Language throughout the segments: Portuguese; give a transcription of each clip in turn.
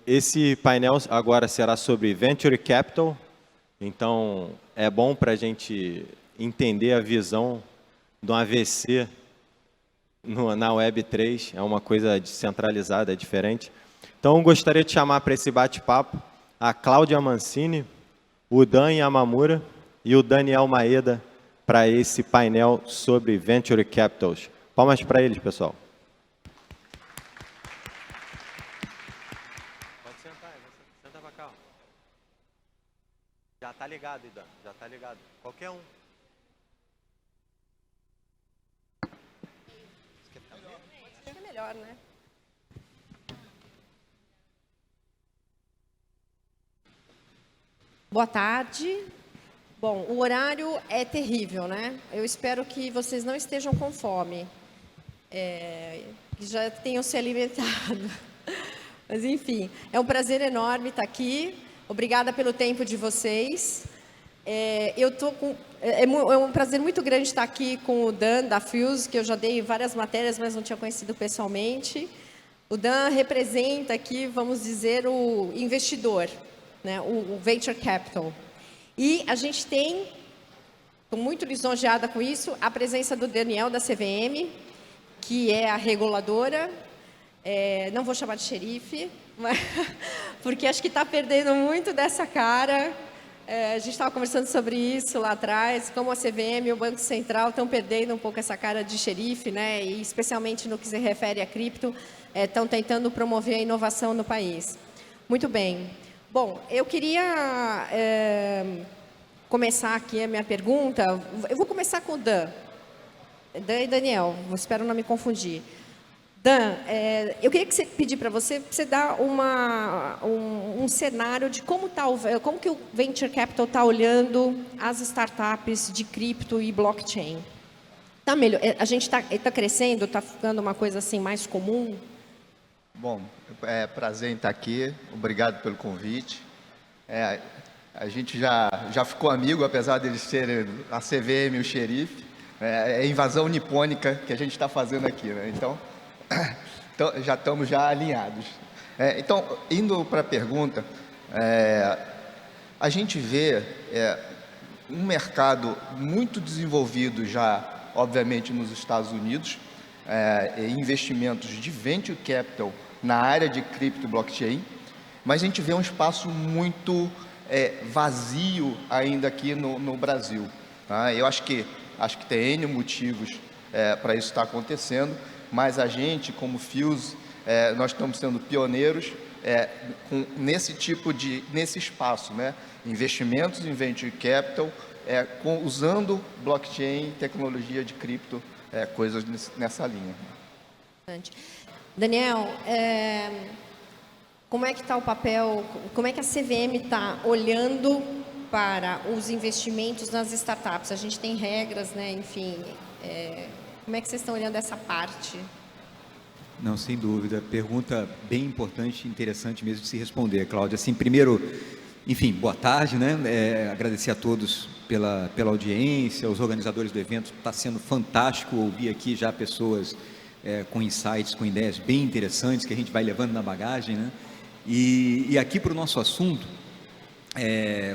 Esse painel agora será sobre Venture Capital, então é bom para a gente entender a visão do AVC na Web3, é uma coisa descentralizada, é diferente. Então, eu gostaria de chamar para esse bate-papo a Cláudia Mancini, o Dan Yamamura e o Daniel Maeda para esse painel sobre Venture Capitals. Palmas para eles, pessoal. Pode sentar, senta para cá. Já está ligado, Dan, já está ligado. Qualquer um. Acho que é melhor, né? Boa tarde. Bom, o horário é terrível, né? Eu espero que vocês não estejam com fome, que já tenham se alimentado. Mas, enfim, é um prazer enorme estar aqui. Obrigada pelo tempo de vocês. É um prazer muito grande estar aqui com o Dan, da Fuse, que eu já dei várias matérias, mas não tinha conhecido pessoalmente. O Dan representa aqui, vamos dizer, o investidor, né? o Venture Capital. E a gente tem, estou muito lisonjeada com isso, a presença do Daniel, da CVM, que é a reguladora. Não vou chamar de xerife, mas, porque acho que está perdendo muito dessa cara. A gente estava conversando sobre isso lá atrás, como a CVM e o Banco Central estão perdendo um pouco essa cara de xerife, né? E especialmente no que se refere a cripto, estão tentando promover a inovação no país. Muito bem. Bom, eu queria começar aqui a minha pergunta. Eu vou começar com o Dan. Dan e Daniel, espero não me confundir. Dan, eu queria pedir para você dar um cenário de como que o Venture Capital está olhando as startups de cripto e blockchain. Tá melhor? A gente está crescendo, está ficando uma coisa assim mais comum? Bom, é prazer em estar aqui. Obrigado pelo convite. A gente já ficou amigo, apesar deles serem a CVM e o xerife. É invasão nipônica que a gente está fazendo aqui, né? Então, já estamos alinhados. Então, indo para a pergunta, a gente vê um mercado muito desenvolvido já, obviamente, nos Estados Unidos, investimentos de venture capital na área de cripto e blockchain, mas a gente vê um espaço muito vazio ainda aqui no Brasil. Tá? Eu acho que tem N motivos para isso estar acontecendo, mas a gente, como Fuse, nós estamos sendo pioneiros nesse espaço, né? Investimentos em venture capital, usando blockchain, tecnologia de cripto, coisas nessa linha. Daniel, como é que está o papel, como é que a CVM está olhando para os investimentos nas startups? A gente tem regras, né? Enfim, como é que vocês estão olhando essa parte? Não, sem dúvida. Pergunta bem importante e interessante mesmo de se responder, Cláudia. Assim, primeiro, enfim, boa tarde, né? Agradecer a todos pela audiência, os organizadores do evento. Está sendo fantástico ouvir aqui já pessoas com insights, com ideias bem interessantes que a gente vai levando na bagagem, né? E aqui para o nosso assunto,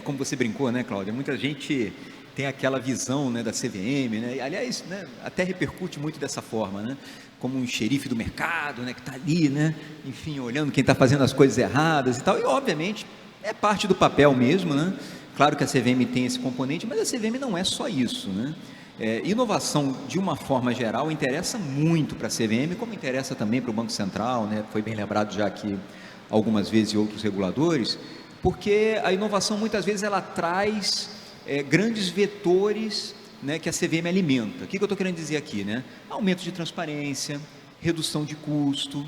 como você brincou, né, Cláudia? Muita gente tem aquela visão, né, da CVM, né? Aliás, né, até repercute muito dessa forma, né? Como um xerife do mercado, né, que está ali, né? Enfim, olhando quem está fazendo as coisas erradas e tal. E, obviamente, é parte do papel mesmo, né? Claro que a CVM tem esse componente, mas a CVM não é só isso, né? Inovação, de uma forma geral, interessa muito para a CVM, como interessa também para o Banco Central, né? Foi bem lembrado já aqui algumas vezes e outros reguladores, porque a inovação, muitas vezes, ela traz grandes vetores, né, que a CVM alimenta. O que eu estou querendo dizer aqui, né? Aumento de transparência, redução de custo,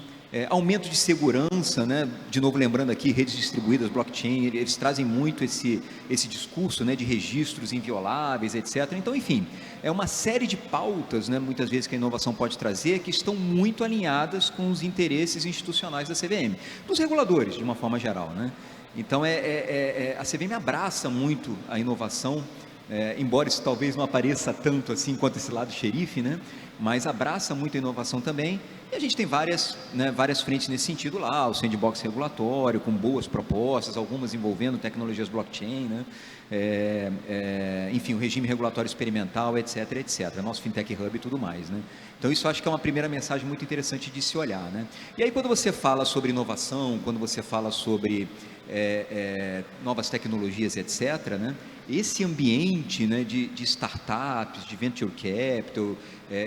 aumento de segurança, né? De novo, lembrando aqui, redes distribuídas, blockchain, eles trazem muito esse discurso, né, de registros invioláveis, etc. Então, enfim, é uma série de pautas, né, muitas vezes que a inovação pode trazer, que estão muito alinhadas com os interesses institucionais da CVM, dos reguladores, de uma forma geral, né? Então, a CVM abraça muito a inovação embora isso talvez não apareça tanto assim quanto esse lado xerife, né? Mas abraça muita inovação também. E a gente tem várias frentes nesse sentido lá, o sandbox regulatório, com boas propostas, algumas envolvendo tecnologias blockchain, né? Enfim, o regime regulatório experimental, etc, etc. Nosso Fintech Hub e tudo mais, né? Então, isso acho que é uma primeira mensagem muito interessante de se olhar, né? E aí, quando você fala sobre inovação, quando você fala sobre novas tecnologias, etc, né? Esse ambiente, né, de startups, de venture capital,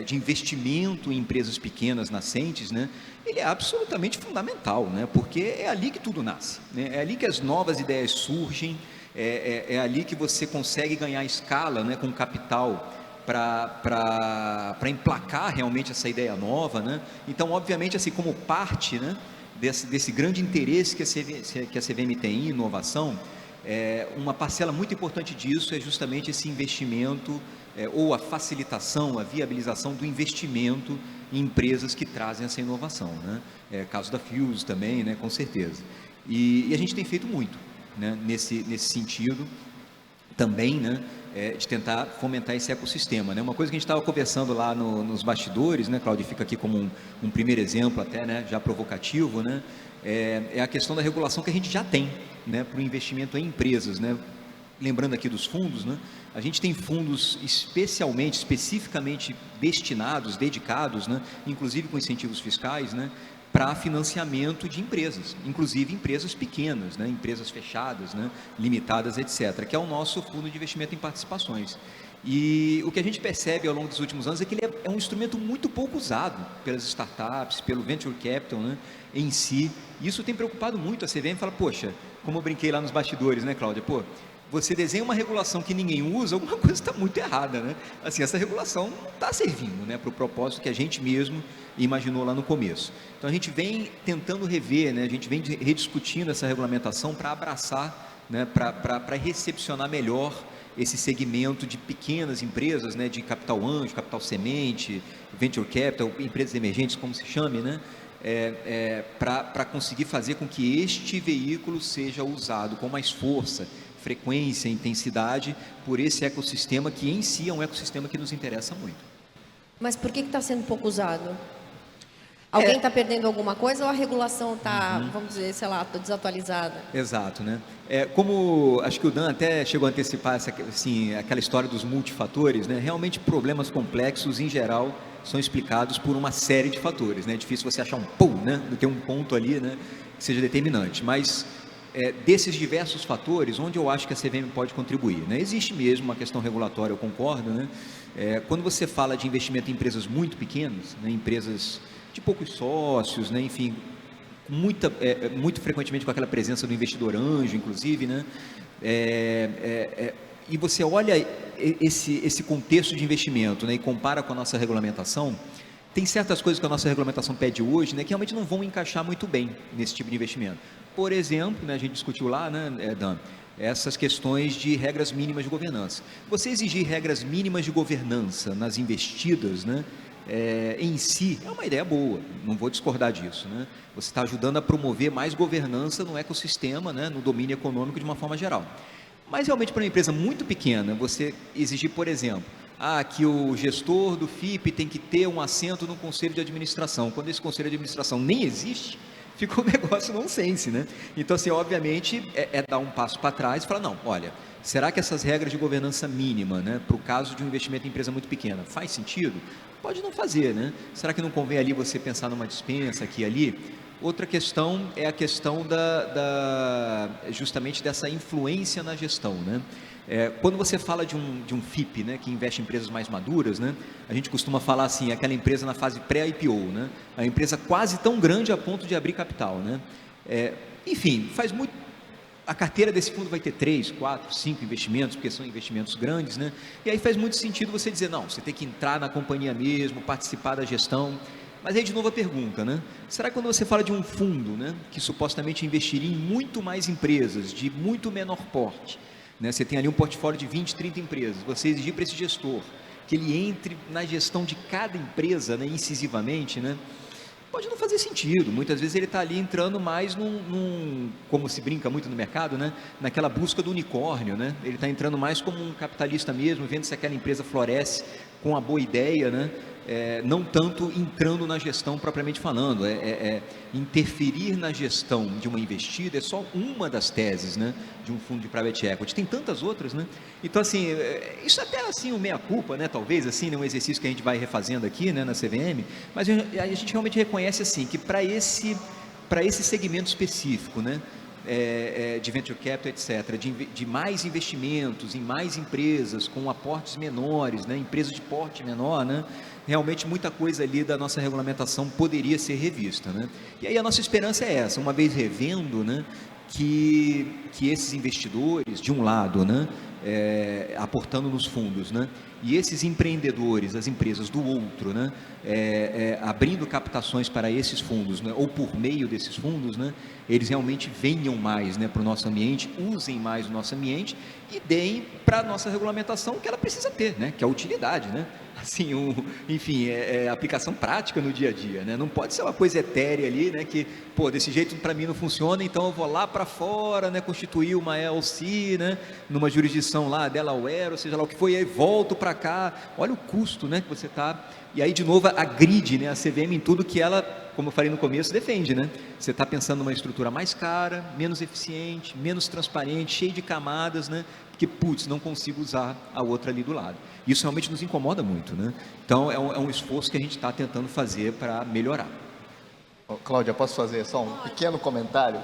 de investimento em empresas pequenas, nascentes, né, ele é absolutamente fundamental, né, porque é ali que tudo nasce, né, é ali que as novas ideias surgem, é ali que você consegue ganhar escala, né, com capital para emplacar realmente essa ideia nova, né. Então, obviamente, assim, como parte, né, desse grande interesse que a CVM tem em inovação, uma parcela muito importante disso é justamente esse investimento, ou a facilitação, a viabilização do investimento em empresas que trazem essa inovação, né? Caso da Fuse também, né? Com certeza. E a gente tem feito muito, né? Nesse sentido também, né? De tentar fomentar esse ecossistema, né? Uma coisa que a gente estava conversando lá nos bastidores, né, Cláudio, fica aqui como um primeiro exemplo até, né, já provocativo, né, é a questão da regulação que a gente já tem, né, para o investimento em empresas, né? Lembrando aqui dos fundos, né, a gente tem fundos especificamente destinados, dedicados, né, inclusive com incentivos fiscais, né, para financiamento de empresas, inclusive empresas pequenas, né, empresas fechadas, né, limitadas, etc., que é o nosso fundo de investimento em participações. E o que a gente percebe ao longo dos últimos anos é que ele é um instrumento muito pouco usado pelas startups, pelo venture capital, né, em si. Isso tem preocupado muito a CVM. Fala, poxa, como eu brinquei lá nos bastidores, né, Cláudia? Pô, você desenha uma regulação que ninguém usa, alguma coisa está muito errada, né? Assim, essa regulação não está servindo, né, para o propósito que a gente mesmo imaginou lá no começo. Então, a gente vem tentando rever, né, a gente vem rediscutindo essa regulamentação para abraçar, né, para recepcionar melhor esse segmento de pequenas empresas, né, de capital anjo, capital semente, venture capital, empresas emergentes, como se chame, né, para conseguir fazer com que este veículo seja usado com mais força, frequência, intensidade, por esse ecossistema que em si é um ecossistema que nos interessa muito. Mas por que está sendo pouco usado? Alguém está perdendo alguma coisa ou a regulação está, vamos dizer, sei lá, desatualizada? Exato, né? Como acho que o Dan até chegou a antecipar assim, aquela história dos multifatores, né? Realmente problemas complexos, em geral, são explicados por uma série de fatores, né? É difícil você achar né? Ter um ponto ali, né, que seja determinante, mas desses diversos fatores, onde eu acho que a CVM pode contribuir, né? Existe mesmo uma questão regulatória, eu concordo, né? Quando você fala de investimento em empresas muito pequenas, né, empresas de poucos sócios, né, enfim, muito frequentemente com aquela presença do investidor anjo, inclusive, né, e você olha esse contexto de investimento, né, e compara com a nossa regulamentação, tem certas coisas que a nossa regulamentação pede hoje, né, que realmente não vão encaixar muito bem nesse tipo de investimento. Por exemplo, né, a gente discutiu lá, né, Dan, essas questões de regras mínimas de governança. Você exigir regras mínimas de governança nas investidas, né, em si é uma ideia boa, não vou discordar disso, né? Você está ajudando a promover mais governança no ecossistema, né, no domínio econômico de uma forma geral. Mas realmente para uma empresa muito pequena, você exigir, por exemplo, que o gestor do FIP tem que ter um assento no conselho de administração, quando esse conselho de administração nem existe, fica um negócio nonsense, né? Então, assim, obviamente, dar um passo para trás e falar, não, olha, será que essas regras de governança mínima, né, para o caso de um investimento em empresa muito pequena, faz sentido? Pode não fazer, né? Será que não convém ali você pensar numa dispensa aqui e ali? Outra questão é a questão justamente dessa influência na gestão, né? Quando você fala de um FIP, né, que investe em empresas mais maduras, né, a gente costuma falar assim, aquela empresa na fase pré-IPO, né, a empresa quase tão grande a ponto de abrir capital, né? Enfim, faz muito. A carteira desse fundo vai ter 3, 4, 5 investimentos, porque são investimentos grandes, né? E aí faz muito sentido você dizer, não, você tem que entrar na companhia mesmo, participar da gestão. Mas aí de novo a pergunta, né? Será que quando você fala de um fundo, né, que supostamente investiria em muito mais empresas, de muito menor porte, né? Você tem ali um portfólio de 20, 30 empresas, você exigir para esse gestor que ele entre na gestão de cada empresa, né, incisivamente, né? pode não fazer sentido. Muitas vezes ele está ali entrando mais como se brinca muito no mercado, né? Naquela busca do unicórnio, né? Ele está entrando mais como um capitalista mesmo, vendo se aquela empresa floresce com uma boa ideia, né? Não tanto entrando na gestão propriamente falando, interferir na gestão de uma investida é só uma das teses, né, de um fundo de private equity, tem tantas outras, né? Então assim, isso até assim um meia-culpa, né, talvez assim, né, um exercício que a gente vai refazendo aqui, né, na CVM, mas a gente realmente reconhece assim, que para esse segmento específico, né, de venture capital, etc., de mais investimentos em mais empresas com aportes menores, né, empresas de porte menor, né, realmente muita coisa ali da nossa regulamentação poderia ser revista, né? E aí a nossa esperança é essa, uma vez revendo, né, que esses investidores, de um lado, né, aportando nos fundos, né, e esses empreendedores, as empresas do outro, né, abrindo captações para esses fundos, né, ou por meio desses fundos, né, eles realmente venham mais, né, para o nosso ambiente, usem mais o nosso ambiente e deem para a nossa regulamentação o que ela precisa ter, né, que é a utilidade, né? Assim, enfim, aplicação prática no dia a dia, né? Não pode ser uma coisa etérea ali, né? Que, pô, desse jeito para mim não funciona, então eu vou lá para fora, né? Constituir uma LLC, né? Numa jurisdição lá, Delaware, ou seja lá o que foi, e aí volto para cá. Olha o custo, né? Que você está... E aí, de novo, agride, né, a CVM em tudo que ela, como eu falei no começo, defende, né? Você está pensando numa estrutura mais cara, menos eficiente, menos transparente, cheia de camadas, né? Que, putz, não consigo usar a outra ali do lado. Isso realmente nos incomoda muito, né? Então, é um esforço que a gente está tentando fazer para melhorar. Cláudia, posso fazer só um pequeno comentário?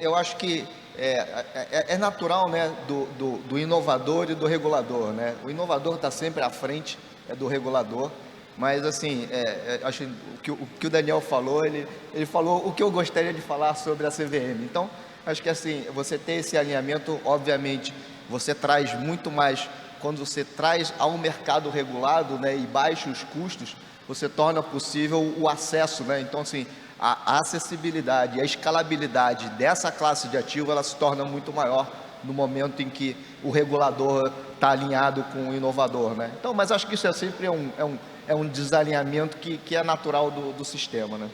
Eu acho que é natural, né, do inovador e do regulador, né? O inovador está sempre à frente do regulador, mas assim, acho que o que o Daniel falou, ele falou o que eu gostaria de falar sobre a CVM. Então, acho que assim, você ter esse alinhamento, obviamente, você traz muito mais, quando você traz ao mercado regulado, né, e baixa os custos, você torna possível o acesso, né? Então, assim, a acessibilidade e a escalabilidade dessa classe de ativo, ela se torna muito maior no momento em que o regulador está alinhado com o inovador, né? Então, mas acho que isso é sempre um desalinhamento que é natural do sistema, né?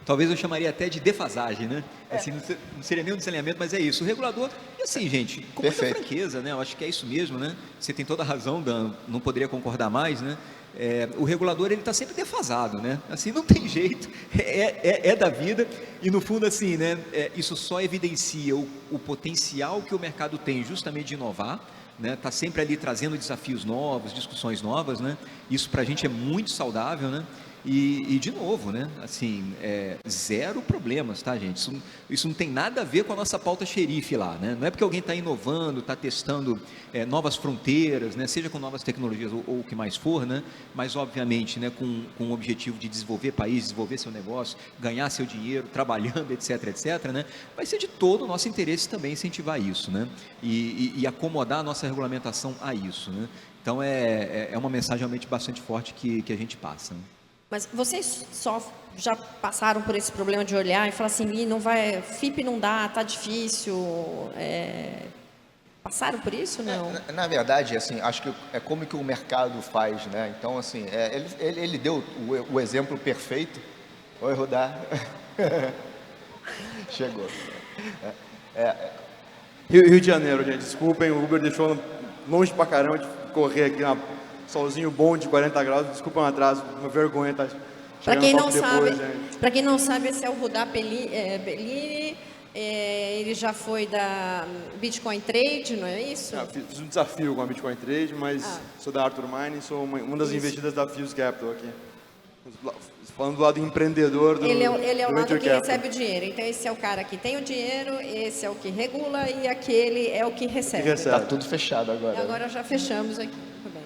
Talvez eu chamaria até de defasagem, né? Assim, não seria nem um desalinhamento, mas é isso. O regulador, e assim, gente, com muita franqueza, né? Eu acho que é isso mesmo, né? Você tem toda a razão, Dan, não poderia concordar mais, né? O regulador, ele está sempre defasado, né? Assim, não tem jeito, é da vida, e no fundo, assim, né? Isso só evidencia o potencial que o mercado tem justamente de inovar, né? Está sempre ali trazendo desafios novos, discussões novas, né? Isso para a gente é muito saudável, né? E de novo, né? Assim, zero problemas, tá, gente? Isso não tem nada a ver com a nossa pauta xerife lá, né? Não é porque alguém está inovando, está testando novas fronteiras, né? Seja com novas tecnologias ou o que mais for, né? Mas, obviamente, né? Com o objetivo de desenvolver país, desenvolver seu negócio, ganhar seu dinheiro, trabalhando, etc, etc, né? Vai ser de todo o nosso interesse também incentivar isso, né? E acomodar a nossa regulamentação a isso, né? Então, é uma mensagem realmente bastante forte que a gente passa, né? Mas vocês só já passaram por esse problema de olhar e falar assim, não vai, FIP não dá, tá difícil, passaram por isso, não? Na verdade, assim, acho que é como que o mercado faz, né? Então, assim, ele deu o exemplo perfeito. Oi, Rudá. Chegou. Rio de Janeiro, gente, desculpem, o Uber deixou longe pra caramba de correr aqui solzinho bom de 40 graus, desculpa o atraso, uma vergonha tá Para quem não depois, sabe, para quem não sabe, esse é o Rudá Bellini, ele já foi da Bitcoin Trade, não é isso? Fiz um desafio com a Bitcoin Trade, mas sou da Arthur Mining, sou uma das investidas da Fuse Capital aqui. Falando do lado empreendedor do Ele é o lado que Capital. recebe o dinheiro. Então, esse é o cara que tem o dinheiro, esse é o que regula e aquele é o que recebe. Está tudo fechado agora. E agora já fechamos aqui. Tudo bem.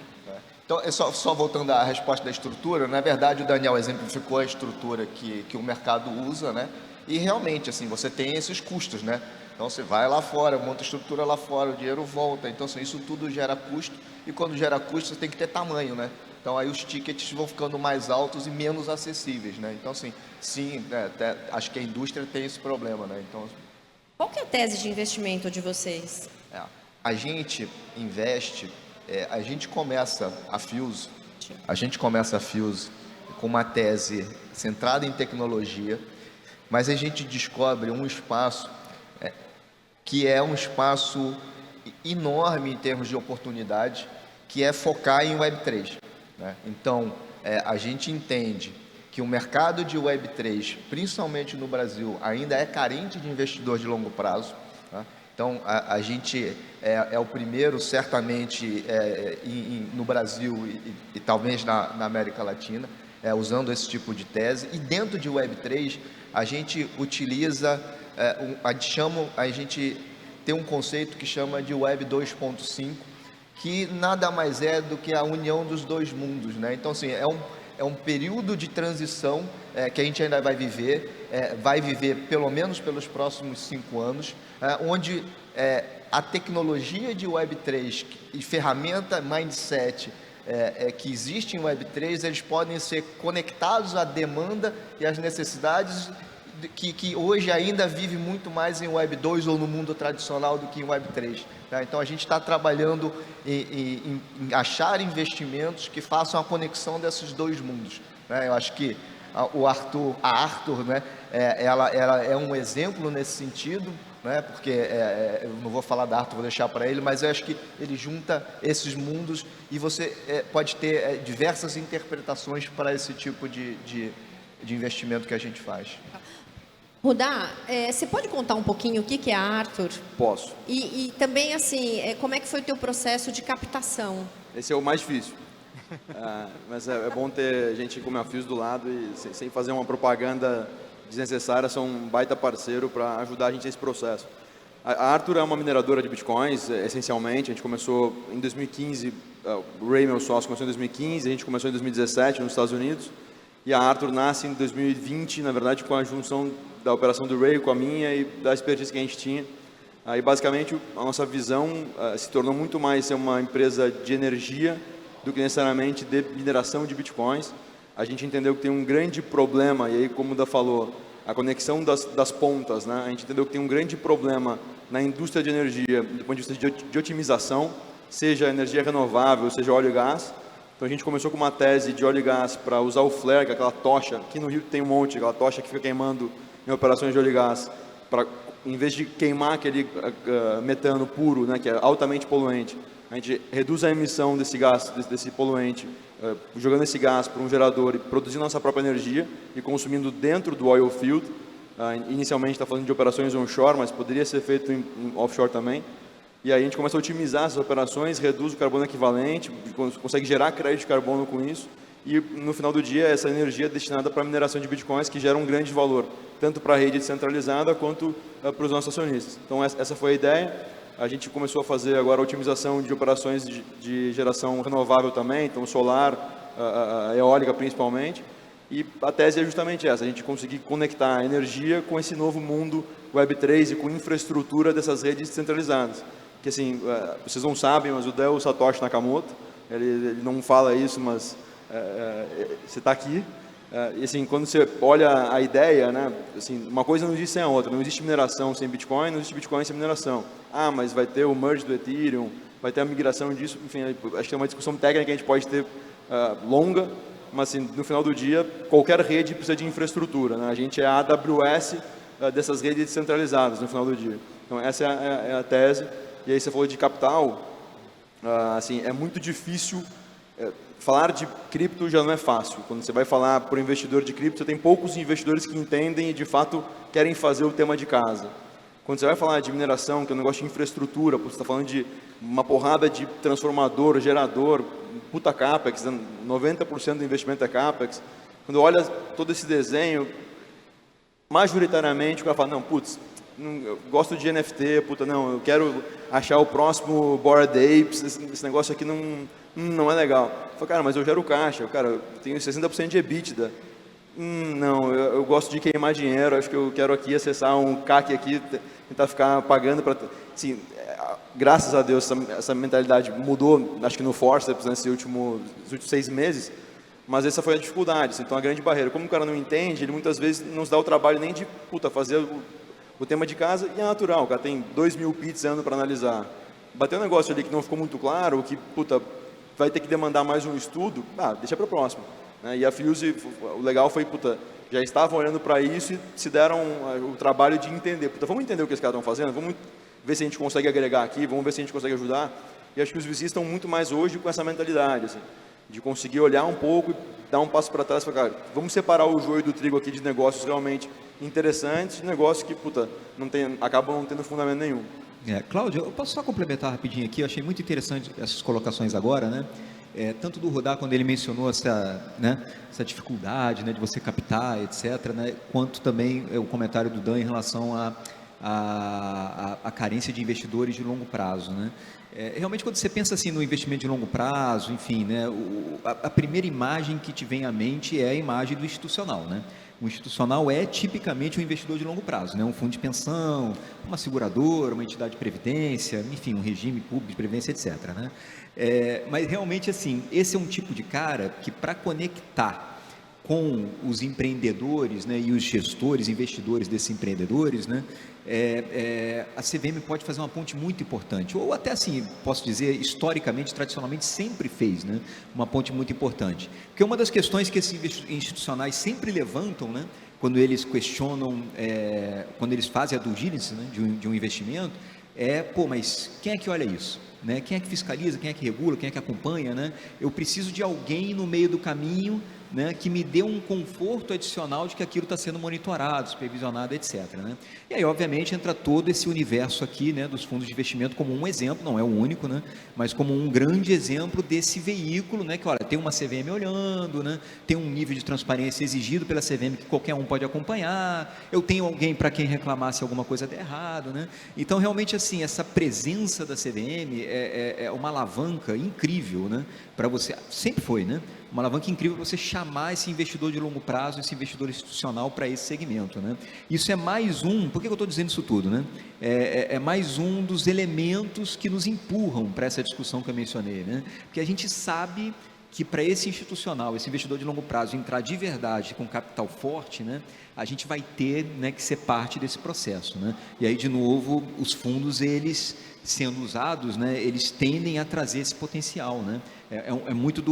Então, só voltando à resposta da estrutura, na verdade o Daniel exemplificou a estrutura que o mercado usa, né? E realmente, assim, você tem esses custos, né? Então você vai lá fora, monta a estrutura lá fora, o dinheiro volta, então assim, isso tudo gera custo, e quando gera custo você tem que ter tamanho, né? Então aí os tickets vão ficando mais altos e menos acessíveis, né? Então assim, sim, acho que a indústria tem esse problema, né? Então, qual que é a tese de investimento de vocês? A gente investe, a gente começa a Fuse com uma tese centrada em tecnologia, mas a gente descobre um espaço que é um espaço enorme em termos de oportunidade, que é focar em Web3, né? Então, a gente entende que o mercado de Web3, principalmente no Brasil, ainda é carente de investidor de longo prazo, tá? Então, a gente é o primeiro, certamente, no Brasil e talvez na América Latina, usando esse tipo de tese. E dentro de Web3, a gente utiliza, a gente tem um conceito que chama de Web 2.5, que nada mais é do que a união dos dois mundos, né? Então, assim, é um período de transição que a gente ainda vai viver pelo menos pelos próximos 5 anos, onde a tecnologia de Web3 e ferramenta mindset que existe em Web3, eles podem ser conectados à demanda e às necessidades que hoje ainda vive muito mais em Web 2 ou no mundo tradicional do que em Web 3. Tá? Então a gente está trabalhando em achar investimentos que façam a conexão desses dois mundos, né? Eu acho que a Arthur, né, ela é um exemplo nesse sentido, né, porque eu não vou falar da Arthur, vou deixar para ele, mas eu acho que ele junta esses mundos e você pode ter diversas interpretações para esse tipo de investimento que a gente faz. Rudá, você pode contar um pouquinho o que é a Arthur? Posso. E também, assim, como é que foi o teu processo de captação? Esse é o mais difícil. Mas é bom ter gente como a Fios do lado e sem fazer uma propaganda desnecessária, são um baita parceiro para ajudar a gente nesse processo. A Arthur é uma mineradora de bitcoins, essencialmente. A gente começou em 2015, o Ray, meu sócio, começou em 2015, a gente começou em 2017 nos Estados Unidos. E a Arthur nasce em 2020, na verdade, com a junção da operação do Ray com a minha e da expertise que a gente tinha. Aí, basicamente, a nossa visão se tornou muito mais ser uma empresa de energia do que necessariamente de mineração de bitcoins. A gente entendeu que tem um grande problema, e aí, como o Da falou, a conexão das pontas, né? A gente entendeu que tem um grande problema na indústria de energia, do ponto de vista de otimização, seja energia renovável, seja óleo e gás. Então a gente começou com uma tese de óleo e gás para usar o flare, que é aquela tocha, aqui no Rio tem um monte, aquela tocha que fica queimando em operações de óleo e gás, para, em vez de queimar aquele metano puro, né, que é altamente poluente, a gente reduz a emissão desse gás, desse poluente, jogando esse gás para um gerador e produzindo nossa própria energia e consumindo dentro do oil field. Inicialmente está falando de operações onshore, mas poderia ser feito em offshore também. E aí a gente começa a otimizar essas operações, reduz o carbono equivalente, consegue gerar crédito de carbono com isso. E no final do dia, essa energia é destinada para a mineração de bitcoins, que gera um grande valor, tanto para a rede descentralizada quanto para os nossos acionistas. Então essa foi a ideia. A gente começou a fazer agora a otimização de operações de geração renovável também, então solar, eólica principalmente. E a tese é justamente essa, a gente conseguir conectar a energia com esse novo mundo Web3 e com infraestrutura dessas redes descentralizadas. Que assim, vocês não sabem, mas o Satoshi Nakamoto, ele não fala isso, mas você está aqui. E assim, quando você olha a ideia, né, assim, uma coisa não existe sem a outra. Não existe mineração sem Bitcoin, não existe Bitcoin sem mineração. Mas vai ter o merge do Ethereum, vai ter a migração disso. Enfim, acho que é uma discussão técnica que a gente pode ter longa, mas assim, no final do dia, qualquer rede precisa de infraestrutura, né? A gente é a AWS dessas redes descentralizadas no final do dia. Então essa é a tese. E aí você falou de capital, assim, é muito difícil, falar de cripto já não é fácil. Quando você vai falar para o investidor de cripto, você tem poucos investidores que entendem e de fato querem fazer o tema de casa. Quando você vai falar de mineração, que é um negócio de infraestrutura, você está falando de uma porrada de transformador, gerador, puta CAPEX, 90% do investimento é CAPEX. Quando olha todo esse desenho, majoritariamente o cara fala, não, putz, eu gosto de NFT, puta, não, eu quero achar o próximo Bored Apes, esse negócio aqui não é legal. Eu falo, cara, mas eu gero caixa, cara, eu tenho 60% de EBITDA. Não, eu gosto de queimar dinheiro, acho que eu quero aqui acessar um CAC aqui, tentar ficar pagando para... Assim, graças a Deus essa mentalidade mudou, acho que no Forceps, nesses últimos 6 meses, mas essa foi a dificuldade, assim, então a grande barreira. Como o cara não entende, ele muitas vezes não se dá o trabalho nem de fazer o tema de casa, e é natural, o cara tem 2.000 pits ano para analisar. Bateu um negócio ali que não ficou muito claro, que vai ter que demandar mais um estudo, deixa para o próximo. né? E a Fuse, o legal foi, já estavam olhando para isso e se deram o trabalho de entender. Vamos entender o que esses caras estão fazendo, vamos ver se a gente consegue agregar aqui, vamos ver se a gente consegue ajudar. E acho que os VCs estão muito mais hoje com essa mentalidade, assim, de conseguir olhar um pouco e dar um passo para trás e falar, cara, vamos separar o joio do trigo aqui de negócios realmente interessantes, de negócios que, acabam não tendo fundamento nenhum. Cláudio, eu posso só complementar rapidinho aqui, eu achei muito interessante essas colocações agora, né? Tanto do Rudá, quando ele mencionou essa dificuldade, né, de você captar, etc., né, quanto também o comentário do Dan em relação à carência de investidores de longo prazo, né? Realmente, quando você pensa assim no investimento de longo prazo, enfim, né, a primeira imagem que te vem à mente é a imagem do institucional, né? O institucional é tipicamente um investidor de longo prazo, né? Um fundo de pensão, uma seguradora, uma entidade de previdência, enfim, um regime público de previdência, etc., né? Mas realmente, assim, esse é um tipo de cara que, para conectar com os empreendedores, né, e os gestores, investidores desses empreendedores, né, a CVM pode fazer uma ponte muito importante, ou até assim, posso dizer, historicamente, tradicionalmente, sempre fez, né, uma ponte muito importante. Porque uma das questões que esses institucionais sempre levantam, né, quando eles questionam, quando eles fazem a due diligence, né, de um investimento, mas quem é que olha isso? Né? Quem é que fiscaliza, quem é que regula, quem é que acompanha, né? Eu preciso de alguém no meio do caminho, né, que me dê um conforto adicional de que aquilo está sendo monitorado, supervisionado, etc., né? E aí, obviamente, entra todo esse universo aqui, né, dos fundos de investimento como um exemplo, não é o único, né, mas como um grande exemplo desse veículo, né, que, olha, tem uma CVM olhando, né, tem um nível de transparência exigido pela CVM que qualquer um pode acompanhar, eu tenho alguém para quem reclamar se alguma coisa der errado, né? Então, realmente, assim, essa presença da CVM é uma alavanca incrível, né, para você, sempre foi, né? Uma alavanca incrível para você chamar esse investidor de longo prazo, esse investidor institucional para esse segmento, né? Isso é mais por que eu estou dizendo isso tudo, né? É mais um dos elementos que nos empurram para essa discussão que eu mencionei, né? Porque a gente sabe que para esse institucional, esse investidor de longo prazo entrar de verdade com capital forte, né, a gente vai ter, né, que ser parte desse processo, né? E aí, de novo, os fundos, eles sendo usados, né, eles tendem a trazer esse potencial, né? É muito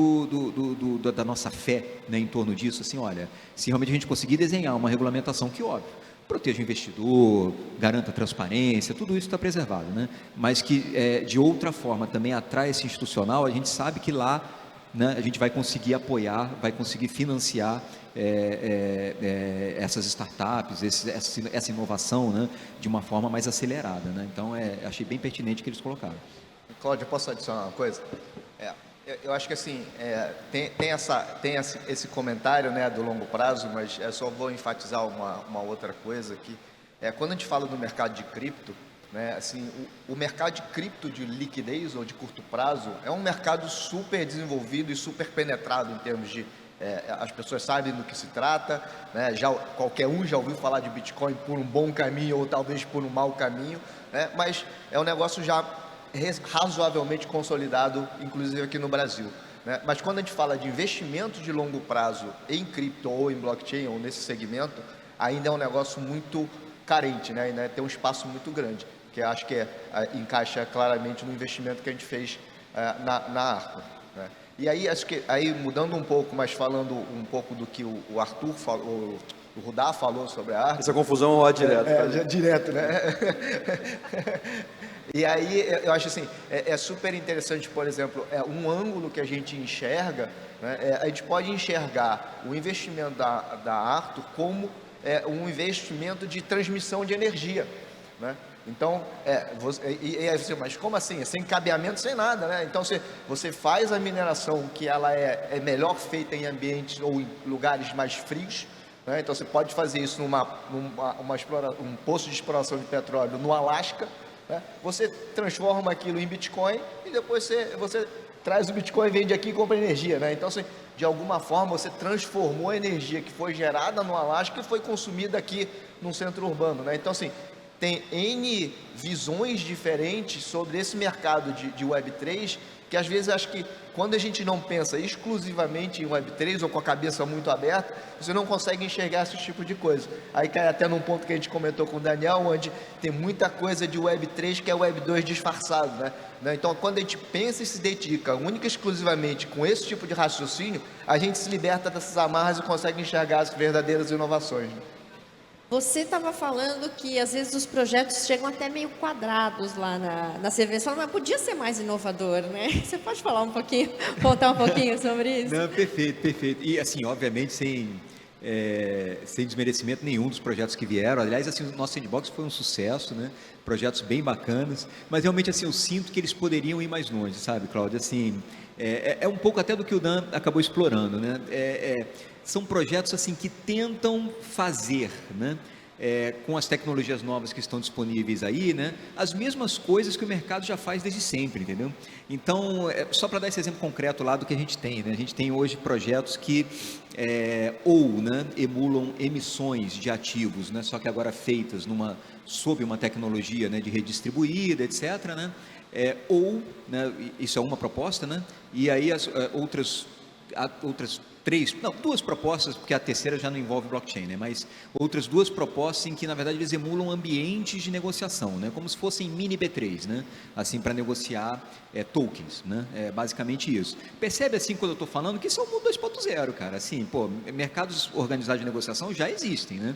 da nossa fé, né, em torno disso, assim, olha, se realmente a gente conseguir desenhar uma regulamentação que, óbvio, proteja o investidor, garanta a transparência, tudo isso está preservado, né? Mas que de outra forma também atrai esse institucional, a gente sabe que lá, né, a gente vai conseguir apoiar, vai conseguir financiar essas startups, essa inovação, né, de uma forma mais acelerada, né? Então, achei bem pertinente o que eles colocaram. Cláudio, posso adicionar uma coisa? Eu acho que assim, tem esse comentário, né, do longo prazo, mas só vou enfatizar uma outra coisa aqui. Quando a gente fala do mercado de cripto, né, assim, o mercado de cripto de liquidez ou de curto prazo é um mercado super desenvolvido e super penetrado em termos de as pessoas sabem do que se trata, né, qualquer um já ouviu falar de Bitcoin por um bom caminho ou talvez por um mau caminho, né, mas é um negócio já razoavelmente consolidado, inclusive aqui no Brasil, né? Mas quando a gente fala de investimento de longo prazo em cripto ou em blockchain ou nesse segmento, ainda é um negócio muito carente, né? Ainda tem um espaço muito grande, que eu acho que encaixa claramente no investimento que a gente fez na Arthur, né? E aí, acho que mudando um pouco, mas falando um pouco do que o Arthur falou, o Rudá falou sobre a Arthur. Essa confusão rola direto. Direto, né? E aí, eu acho assim, super interessante, por exemplo, um ângulo que a gente enxerga, né, a gente pode enxergar o investimento da Arthur como um investimento de transmissão de energia, né? Então, mas como assim? Sem cabeamento, sem nada, né? Então, você faz a mineração que ela é melhor feita em ambientes ou em lugares mais frios, né? Então, você pode fazer isso um poço de exploração de petróleo no Alasca, né? Você transforma aquilo em Bitcoin e depois você traz o Bitcoin, vende aqui e compra energia, né? Então, de alguma forma, você transformou a energia que foi gerada no Alasca e foi consumida aqui no centro urbano, né? Então, assim, tem N visões diferentes sobre esse mercado de Web3, que às vezes acho que quando a gente não pensa exclusivamente em Web3 ou com a cabeça muito aberta, você não consegue enxergar esse tipo de coisa. Aí cai até num ponto que a gente comentou com o Daniel, onde tem muita coisa de Web3 que é Web2 disfarçado, né? Então, quando a gente pensa e se dedica única e exclusivamente com esse tipo de raciocínio, a gente se liberta dessas amarras e consegue enxergar as verdadeiras inovações, né? Você estava falando que às vezes os projetos chegam até meio quadrados lá na CV. Você fala, mas podia ser mais inovador, né? Você pode falar um pouquinho, contar um pouquinho sobre isso? Não, perfeito, perfeito. E assim, obviamente, sem desmerecimento nenhum dos projetos que vieram. Aliás, assim, o nosso Sandbox foi um sucesso, né? Projetos bem bacanas, mas realmente assim, eu sinto que eles poderiam ir mais longe, sabe, Cláudio? Assim, é um pouco até do que o Dan acabou explorando, né? São projetos assim que tentam fazer, né? Com as tecnologias novas que estão disponíveis aí, né? As mesmas coisas que o mercado já faz desde sempre, entendeu? Então, só para dar esse exemplo concreto lá do que a gente tem, né? A gente tem hoje projetos que né, emulam emissões de ativos, né? Só que agora feitas sob uma tecnologia, né, de rede distribuída, etc., né? Né, isso é uma proposta, né? E aí as outras duas propostas, porque a terceira já não envolve blockchain, né? Mas outras duas propostas em que, na verdade, eles emulam ambientes de negociação, né? Como se fossem mini B3, né? Assim, para negociar tokens, né? Basicamente isso. Percebe, assim, quando eu estou falando, que isso é o mundo 2.0, cara. Assim, mercados organizados de negociação já existem, né?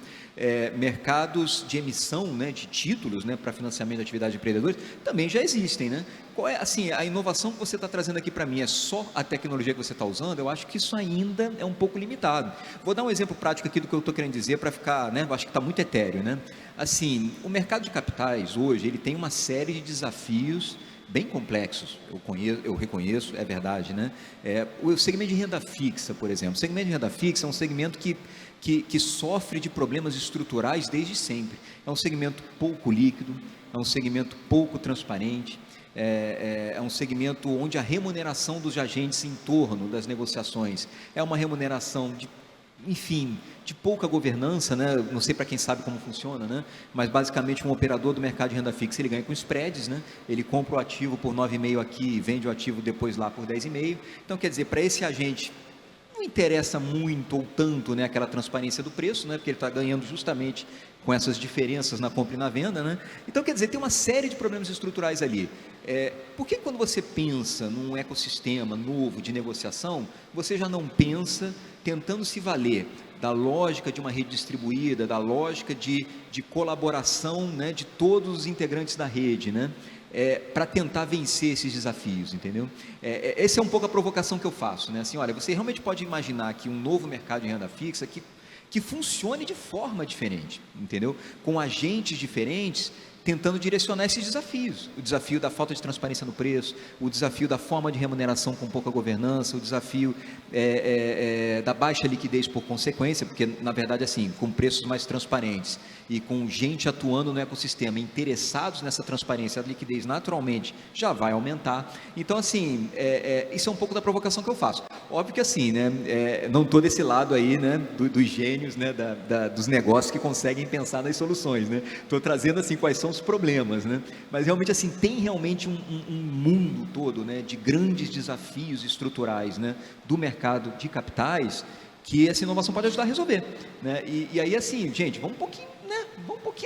Mercados de emissão, né, de títulos, né, para financiamento de atividade de empreendedores, também já existem, né? Qual é, assim, a inovação que você está trazendo aqui para mim é só a tecnologia que você está usando? Eu acho que isso ainda é um pouco limitado. Vou dar um exemplo prático aqui do que eu estou querendo dizer para ficar, né? Eu acho que está muito etéreo, né? Assim, o mercado de capitais hoje, ele tem uma série de desafios bem complexos, eu reconheço, é verdade, né? O segmento de renda fixa, por exemplo. O segmento de renda fixa é um segmento que sofre de problemas estruturais desde sempre. É um segmento pouco líquido, é um segmento pouco transparente, é um segmento onde a remuneração dos agentes em torno das negociações é uma remuneração de pouca governança, né? Não sei para quem sabe como funciona, né? Mas basicamente um operador do mercado de renda fixa, ele ganha com spreads, né? Ele compra o ativo por 9,5 aqui e vende o ativo depois lá por 10,5. Então, quer dizer, para esse agente não interessa muito ou tanto, né, aquela transparência do preço, né? Porque ele está ganhando justamente com essas diferenças na compra e na venda, né? Então, quer dizer, tem uma série de problemas estruturais ali. Por que quando você pensa num ecossistema novo de negociação, você já não pensa tentando se valer da lógica de uma rede distribuída, da lógica de colaboração, né, de todos os integrantes da rede, né? Para tentar vencer esses desafios, entendeu? Essa é um pouco a provocação que eu faço, né? Assim, olha, você realmente pode imaginar que um novo mercado de renda fixa que funcione de forma diferente, entendeu? Com agentes diferentes, tentando direcionar esses desafios. O desafio da falta de transparência no preço, o desafio da forma de remuneração com pouca governança, o desafio da baixa liquidez por consequência, porque, na verdade, assim, com preços mais transparentes e com gente atuando no ecossistema, interessados nessa transparência, a liquidez naturalmente já vai aumentar. Então, assim, isso é um pouco da provocação que eu faço. Óbvio que, assim, né, não estou desse lado aí, né, dos gênios, né, dos negócios que conseguem pensar nas soluções, né? Estou trazendo, assim, quais são os problemas, né? Mas realmente, assim, tem realmente um mundo todo, né, de grandes desafios estruturais, né, do mercado de capitais, que essa inovação pode ajudar a resolver, né? E aí, assim, gente, vamos um pouquinho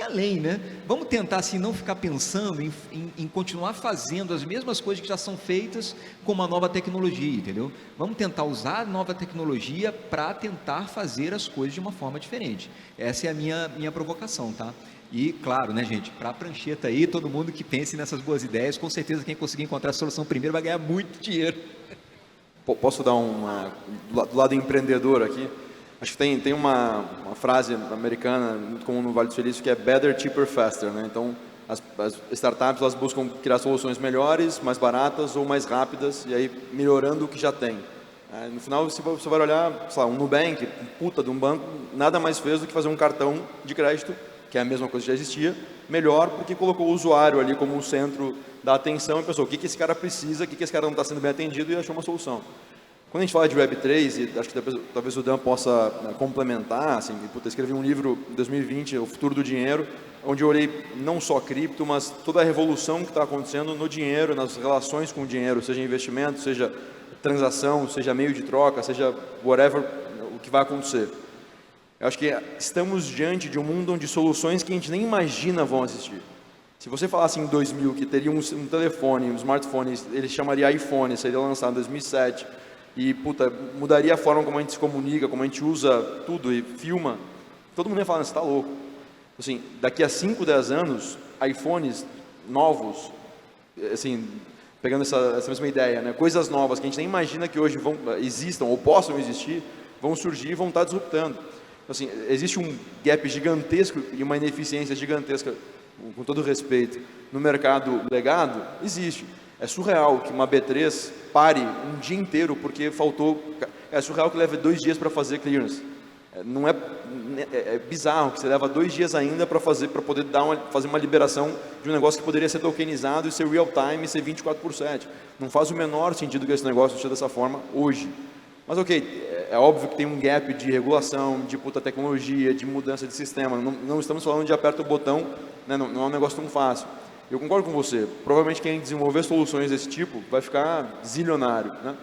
além, né? Vamos tentar, assim, não ficar pensando em continuar fazendo as mesmas coisas que já são feitas com uma nova tecnologia, entendeu? Vamos tentar usar a nova tecnologia para tentar fazer as coisas de uma forma diferente. Essa é a minha provocação, tá? E, claro, né, gente, para a prancheta aí, todo mundo que pense nessas boas ideias, com certeza quem conseguir encontrar a solução primeiro vai ganhar muito dinheiro. Posso dar do lado empreendedor aqui? Acho que tem uma frase americana, muito comum no Vale do Silício, que é better, cheaper, faster, né? Então, as startups, elas buscam criar soluções melhores, mais baratas ou mais rápidas, e aí melhorando o que já tem. No final, você vai olhar, sei lá, um Nubank, puta de um banco, nada mais fez do que fazer um cartão de crédito, que é a mesma coisa que já existia, melhor, porque colocou o usuário ali como o centro da atenção e pensou, o que esse cara precisa, o que esse cara não está sendo bem atendido, e achou uma solução. Quando a gente fala de Web3, e acho que talvez o Dan possa complementar, assim, eu escrevi um livro em 2020, O Futuro do Dinheiro, onde eu olhei não só cripto, mas toda a revolução que está acontecendo no dinheiro, nas relações com o dinheiro, seja investimento, seja transação, seja meio de troca, seja whatever, o que vai acontecer. Eu acho que estamos diante de um mundo onde soluções que a gente nem imagina vão existir. Se você falasse em 2000 que teria um telefone, um smartphone, ele chamaria iPhone, seria lançado em 2007, e mudaria a forma como a gente se comunica, como a gente usa tudo e filma, todo mundo ia falar, você está louco. Assim, daqui a 5, 10 anos, iPhones novos, assim, pegando essa mesma ideia, né? Coisas novas que a gente nem imagina que hoje existam ou possam existir, vão surgir e vão estar disruptando. Assim, existe um gap gigantesco e uma ineficiência gigantesca, com todo respeito, no mercado legado, existe. É surreal que uma B3 pare um dia inteiro porque faltou... É surreal que leve 2 dias para fazer clearance. Não é bizarro que você leva 2 dias ainda para poder fazer uma liberação de um negócio que poderia ser tokenizado e ser real time e ser 24/7. Não faz o menor sentido que esse negócio seja dessa forma hoje. Mas ok, é óbvio que tem um gap de regulação, de tecnologia, de mudança de sistema. Não estamos falando de aperta o botão, né? Não é um negócio tão fácil. Eu concordo com você. Provavelmente quem desenvolver soluções desse tipo vai ficar zilionário, né?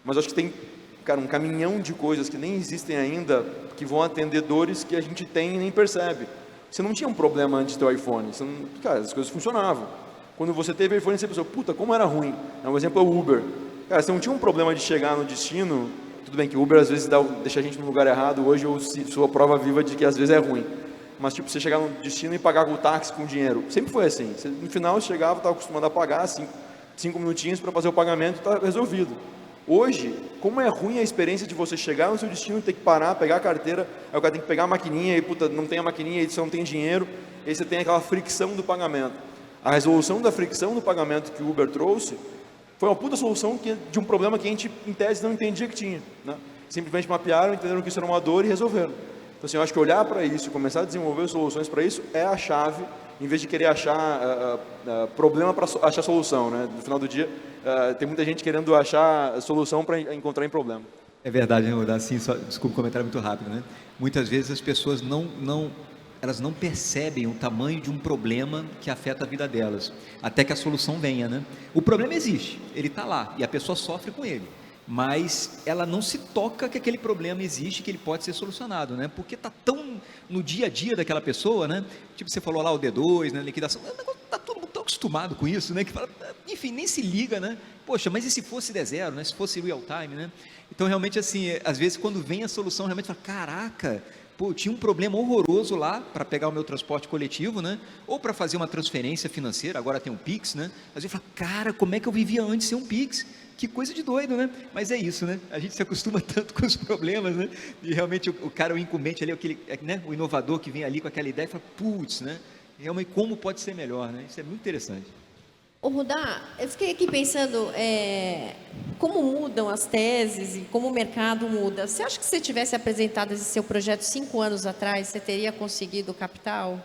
Mas acho que tem, cara, um caminhão de coisas que nem existem ainda que vão atender dores que a gente tem e nem percebe. Você não tinha um problema antes de ter o iPhone. Cara, as coisas funcionavam. Quando você teve o iPhone, você pensou, puta, como era ruim. Um exemplo é o Uber. Cara, você não tinha um problema de chegar no destino. Tudo bem que o Uber às vezes deixa a gente no lugar errado. Hoje eu sou a prova viva de que às vezes é ruim. Mas tipo, você chegar no destino e pagar com o táxi com dinheiro. Sempre foi assim. No final você chegava, estava acostumado a pagar 5 minutinhos para fazer o pagamento e está resolvido. Hoje, como é ruim a experiência de você chegar no seu destino e ter que parar, pegar a carteira, aí o cara tem que pegar a maquininha e não tem a maquininha e você não tem dinheiro, aí você tem aquela fricção do pagamento. A resolução da fricção do pagamento que o Uber trouxe foi uma puta solução de um problema que a gente, em tese, não entendia que tinha, né? Simplesmente mapearam, entenderam que isso era uma dor e resolveram. Então, assim, eu acho que olhar para isso e começar a desenvolver soluções para isso é a chave, em vez de querer achar problema para achar solução, né? No final do dia, tem muita gente querendo achar solução para encontrar em problema. É verdade, né, assim, desculpa o comentário muito rápido, né? Muitas vezes as pessoas elas não percebem o tamanho de um problema que afeta a vida delas, até que a solução venha, né? O problema existe, ele está lá, e a pessoa sofre com ele, mas ela não se toca que aquele problema existe, que ele pode ser solucionado, né? Porque está tão no dia a dia daquela pessoa, né? Tipo, você falou lá o D2, né? Liquidação, está todo mundo tão acostumado com isso, né? Que fala, enfim, nem se liga, né? Poxa, mas e se fosse D0, né? Se fosse real time, né? Então, realmente, assim, às vezes, quando vem a solução, realmente fala, caraca, pô, tinha um problema horroroso lá para pegar o meu transporte coletivo, né? Ou para fazer uma transferência financeira, agora tem um Pix, né? Às vezes fala, cara, como é que eu vivia antes sem um Pix? Que coisa de doido, né? Mas é isso, né? A gente se acostuma tanto com os problemas, né? E realmente o cara, o incumbente ali, né? O inovador que vem ali com aquela ideia e fala, putz, né? Realmente, como pode ser melhor, né? Isso é muito interessante. Ô Rudá, eu fiquei aqui pensando como mudam as teses e como o mercado muda. Você acha que se você tivesse apresentado esse seu projeto 5 anos atrás, você teria conseguido capital?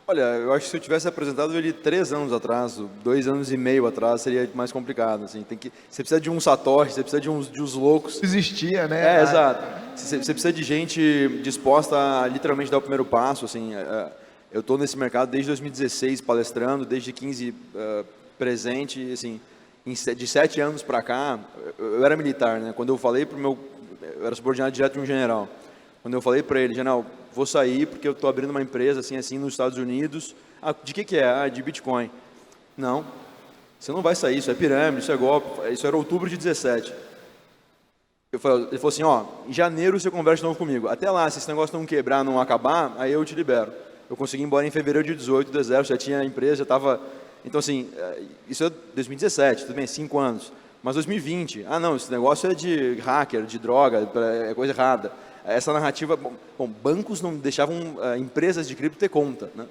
Olha, eu acho que se eu tivesse apresentado ele 3 anos atrás, 2 anos e meio atrás, seria mais complicado. Assim. Você precisa de um Satoshi, você precisa de uns loucos. Existia, né? Exato. Você precisa de gente disposta a literalmente dar o primeiro passo. Assim. Eu estou nesse mercado desde 2016 palestrando, desde 15 presente. Assim, de 7 anos para cá, eu era militar, né? Quando eu falei para eu era subordinado direto de um general. Quando eu falei para ele, general, vou sair porque eu estou abrindo uma empresa assim nos Estados Unidos. De que é? De Bitcoin. Não, você não vai sair, isso é pirâmide, isso é golpe. Isso era outubro de 17. Ele falou assim, em janeiro você conversa de novo comigo. Até lá, se esse negócio não quebrar, não acabar, aí eu te libero. Eu consegui ir embora em fevereiro de 18 do Exército, já tinha a empresa, já estava... Então assim, isso é 2017, tudo bem, 5 anos. Mas 2020, não, esse negócio é de hacker, de droga, é coisa errada. Essa narrativa, bancos não deixavam empresas de cripto ter conta, né?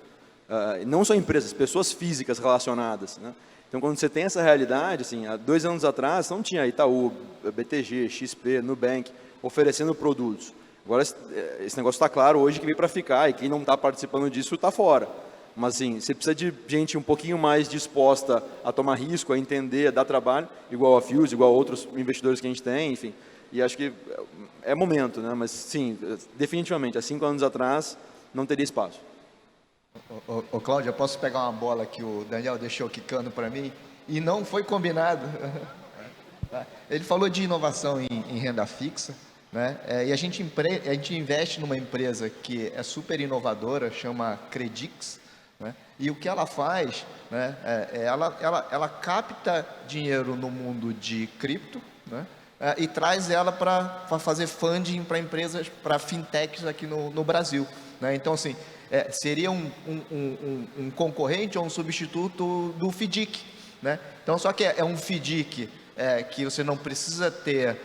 Não só empresas, pessoas físicas relacionadas, né? Então, quando você tem essa realidade, assim, há 2 anos atrás, não tinha Itaú, BTG, XP, Nubank, oferecendo produtos. Agora, esse negócio está claro hoje que veio para ficar, e quem não está participando disso está fora. Mas, assim, você precisa de gente um pouquinho mais disposta a tomar risco, a entender, a dar trabalho, igual a Fuse, igual a outros investidores que a gente tem, enfim. E acho que é momento, né? Mas sim, definitivamente, há 5 anos atrás não teria espaço. Ô Cláudia, posso pegar uma bola que o Daniel deixou quicando para mim? E não foi combinado. Ele falou de inovação em renda fixa, né? E a gente investe numa empresa que é super inovadora, chama Credix, né? E o que ela faz, né, ela capta dinheiro no mundo de cripto, né? E traz ela para fazer funding para empresas, para fintechs aqui no Brasil, né? Então, assim, seria um concorrente ou um substituto do FDIC, né? Então, só que é um FDIC que você não precisa ter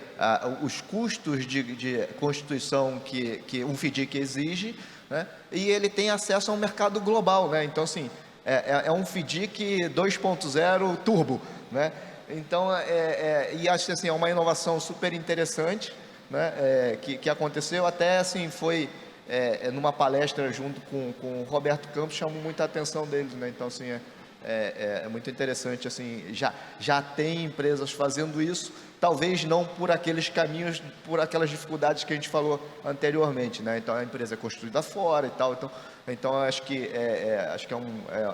os custos de constituição que um FDIC exige, né? E ele tem acesso a um mercado global, né? Então, assim, é um FDIC 2.0 turbo, né? Então, e acho que assim, é uma inovação super interessante, né? Que aconteceu, até assim, foi numa palestra junto com o Roberto Campos, chamou muita atenção deles, né? Então, assim, é muito interessante, assim, já tem empresas fazendo isso, talvez não por aqueles caminhos, por aquelas dificuldades que a gente falou anteriormente, né? Então, a empresa é construída fora e tal, então acho que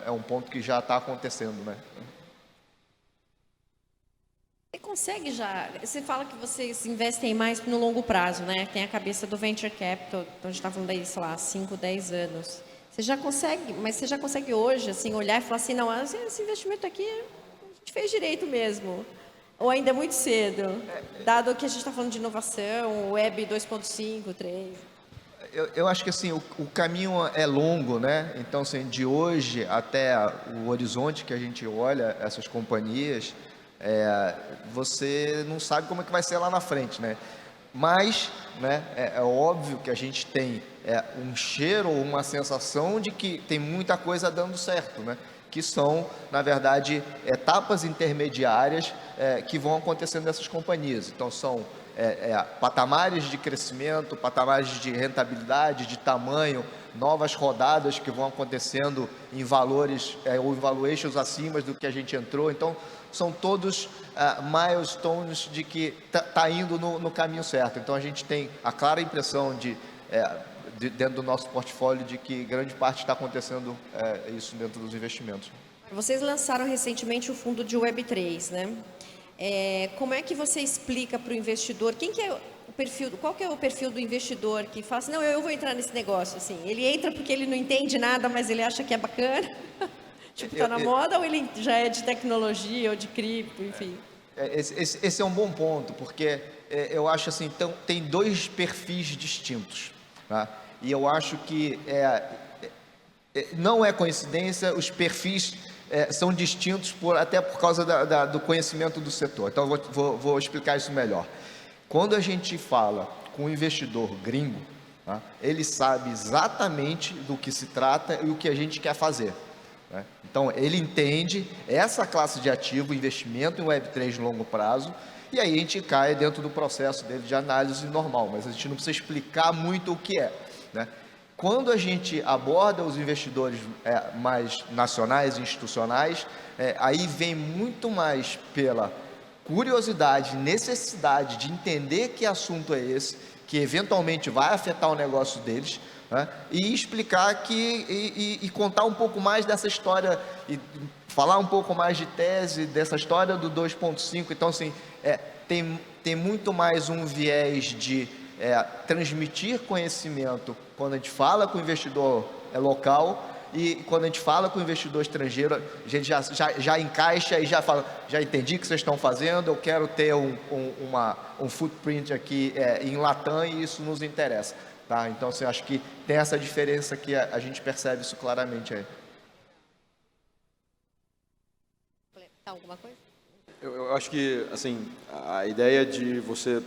é um ponto que já está acontecendo, né? Você consegue você fala que vocês investem mais no longo prazo, né? Tem a cabeça do Venture Capital, então a gente está falando aí, sei lá, 5, 10 anos. Você já consegue hoje, assim, olhar e falar assim, não, esse investimento aqui a gente fez direito mesmo. Ou ainda é muito cedo, dado que a gente está falando de inovação, Web 2.5, 3... Eu acho que assim, o caminho é longo, né? Então, assim, de hoje até o horizonte que a gente olha essas companhias, você não sabe como é que vai ser lá na frente, né? Mas, né, é óbvio que a gente tem um cheiro ou uma sensação de que tem muita coisa dando certo, né? Que são, na verdade, etapas intermediárias que vão acontecendo nessas companhias. Então, são patamares de crescimento, patamares de rentabilidade, de tamanho, novas rodadas que vão acontecendo em valores ou em valuations acima do que a gente entrou. Então, são todos milestones de que está indo no caminho certo. Então, a gente tem a clara impressão dentro do nosso portfólio de que grande parte está acontecendo isso dentro dos investimentos. Vocês lançaram recentemente o fundo de Web3, né? Como é que você explica para o investidor, qual que é o perfil do investidor que fala assim, não, eu vou entrar nesse negócio, assim, ele entra porque ele não entende nada, mas ele acha que é bacana, tipo, está na moda, ou ele já é de tecnologia ou de cripto, enfim? Esse é um bom ponto, porque eu acho assim, então, tem dois perfis distintos, tá? E eu acho que não é coincidência, os perfis são distintos até por causa do conhecimento do setor. Então, vou explicar isso melhor. Quando a gente fala com um investidor gringo, tá, ele sabe exatamente do que se trata e o que a gente quer fazer, né? Então, ele entende essa classe de ativo, investimento em Web3 de longo prazo, e aí a gente cai dentro do processo dele de análise normal, mas a gente não precisa explicar muito o que é, né? Quando a gente aborda os investidores mais nacionais e institucionais, aí vem muito mais pela curiosidade, necessidade de entender que assunto é esse, que eventualmente vai afetar o negócio deles, né? E explicar e contar um pouco mais dessa história, e falar um pouco mais de tese, dessa história do 2.5. Então, assim, tem muito mais um viés de transmitir conhecimento quando a gente fala com o investidor local, e quando a gente fala com o investidor estrangeiro, a gente já encaixa e já fala, já entendi o que vocês estão fazendo, eu quero ter um footprint aqui em Latam e isso nos interessa, tá? Então, assim, acho que tem essa diferença que a gente percebe isso claramente aí. Alguma coisa? Eu acho que, assim, a ideia de você